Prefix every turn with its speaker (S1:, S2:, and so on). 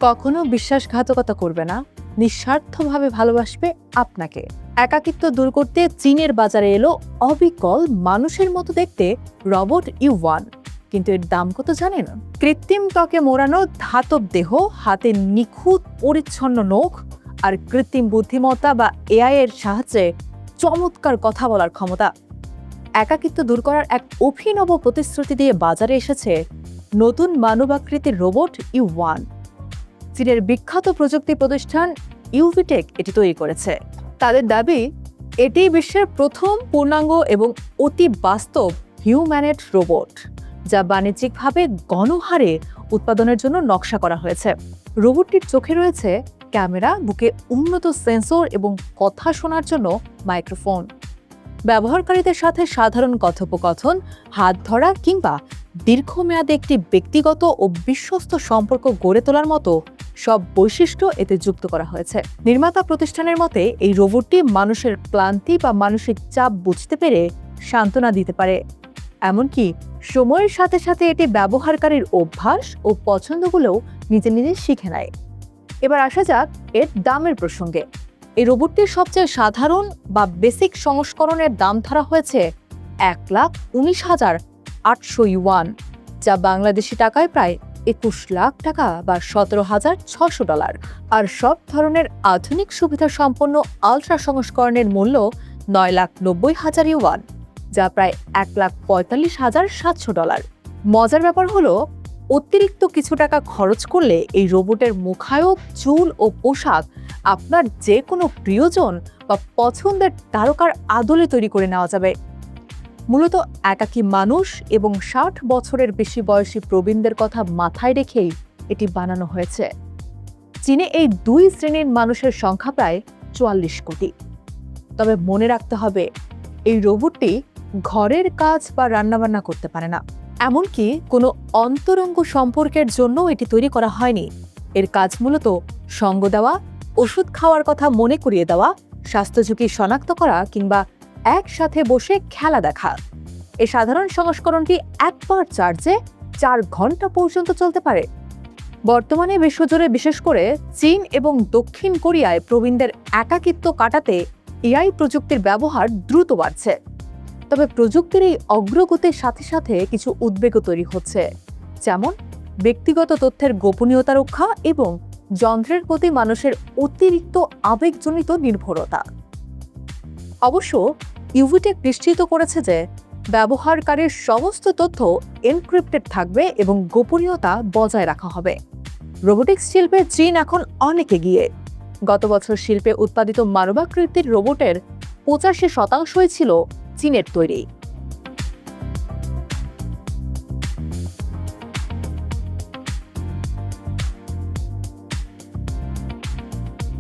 S1: কখনো বিশ্বাসঘাতকতা করবে না, নিঃস্বার্থভাবে ভালোবাসবে আপনাকে। একাকিত্ব দূর করতে চীনের বাজারে এলো অবিকল মানুষের মতো দেখতে রোবট ইউ1। কিন্তু এর দাম কত জানেন? কৃত্রিম ত্বকে মোড়ানো ধাতব দেহ, হাতে নিখুঁত পরিচ্ছন্ন নখ আর কৃত্রিম বুদ্ধিমত্তা বা এআই এর সাহায্যে চমৎকার কথা বলার ক্ষমতা। একাকিত্ব দূর করার এক অভিনব প্রতিশ্রুতি দিয়ে বাজারে এসেছে নতুন মানবাকৃতির রোবট ইউ1। চীনের বিখ্যাত প্রযুক্তি প্রতিষ্ঠান ইউভিটেক এটি তৈরি করেছে। তাদের দাবি, এটি বিশ্বের প্রথম পূর্ণাঙ্গ এবং অতি বাস্তব হিউম্যানেড রোবট, যা বাণিজ্যিকভাবে গণহারে উৎপাদনের জন্য নকশা করা হয়েছে। রোবটটির চোখে রয়েছে ক্যামেরা, বুকে উন্নত সেন্সর এবং কথা শোনার জন্য মাইক্রোফোন। ব্যবহারকারীদের সাথে সাধারণ কথোপকথন, হাত ধরা কিংবা দীর্ঘমেয়াদে একটি ব্যক্তিগত ও বিশ্বস্ত সম্পর্ক গড়ে তোলার মতো সব বৈশিষ্ট্য এতে যুক্ত করা হয়েছে। নির্মাতা প্রতিষ্ঠানের মতে, এই রোবটটি মানুষের ক্লান্তি বা মানসিক চাপ বুঝতে পেরে সান্ত্বনা দিতে পারে। এমনকি সময়ের সাথে সাথে এটি ব্যবহারকারীর অভ্যাস ও পছন্দগুলোও নিজে নিজে শিখে নেয়। এবার আসা যাক এর দামের প্রসঙ্গে। এই রোবটটির সবচেয়ে সাধারণ বা বেসিক সংস্করণের দাম ধরা হয়েছে ১,১৯,৮০০ ইউয়ান, যা বাংলাদেশি টাকায় প্রায় ২১ লাখ টাকা বা $১৭,৬০০। আর সব ধরনের আধুনিক সুবিধা সম্পন্ন আলট্রা সংস্করণের মূল্য ৯,৯০,০০০ ইউয়ান, যা প্রায় $১,৪৫,৭০০। মজার ব্যাপার হলো, অতিরিক্ত কিছু টাকা খরচ করলে এই রোবটের মুখায়ব, চুল ও পোশাক আপনার যে কোনো প্রিয়জন বা পছন্দের তারকার আদলে তৈরি করে নেওয়া যাবে। মূলত একাকী মানুষ এবং ৬০ বছরের বেশি বয়সী প্রবীণদের কথা মাথায় রেখেই এটি বানানো হয়েছে। চীনে এই দুই শ্রেণীর মানুষের সংখ্যা প্রায় ৪৪ কোটি। তবে মনে রাখতে হবে, এই রোবটটি ঘরের কাজ বা রান্নাবান্না করতে পারে না। এমনকি কোনো অন্তরঙ্গ সম্পর্কের জন্য এটি তৈরি করা হয়নি। এর কাজ মূলত সঙ্গ দেওয়া, ওষুধ খাওয়ার কথা মনে করিয়ে দেওয়া, স্বাস্থ্য ঝুঁকি শনাক্ত করা কিংবা একসাথে বসে খেলা দেখা। এই সাধারণ সংস্করণটি একবার চার্জে ৪ ঘন্টা পর্যন্ত চলতে পারে। বর্তমানে বিশ্বজুড়ে, বিশেষ করে চীন এবং দক্ষিণ কোরিয়ায় প্রবীণদের একাকিত্ব কাটাতে এআই প্রযুক্তির ব্যবহার দ্রুত বাড়ছে। তবে প্রযুক্তির এই অগ্রগতির সাথে সাথে কিছু উদ্বেগও তৈরি হচ্ছে, যেমন ব্যক্তিগত তথ্যের গোপনীয়তা রক্ষা এবং যন্ত্রের প্রতি মানুষের অতিরিক্ত আবেগজনিত নির্ভরতা। অবশ্য ইউভিটেক নিশ্চিত করেছে যে ব্যবহারকারীর সমস্ত তথ্য এনক্রিপ্টেড থাকবে এবং গোপনীয়তা বজায় রাখা হবে। রোবোটিক্স শিল্পে চীন এখন অনেক এগিয়ে। গত বছর শিল্পে উৎপাদিত মানবাকৃতির রোবটের ৮৫% ছিল চীনের তৈরি।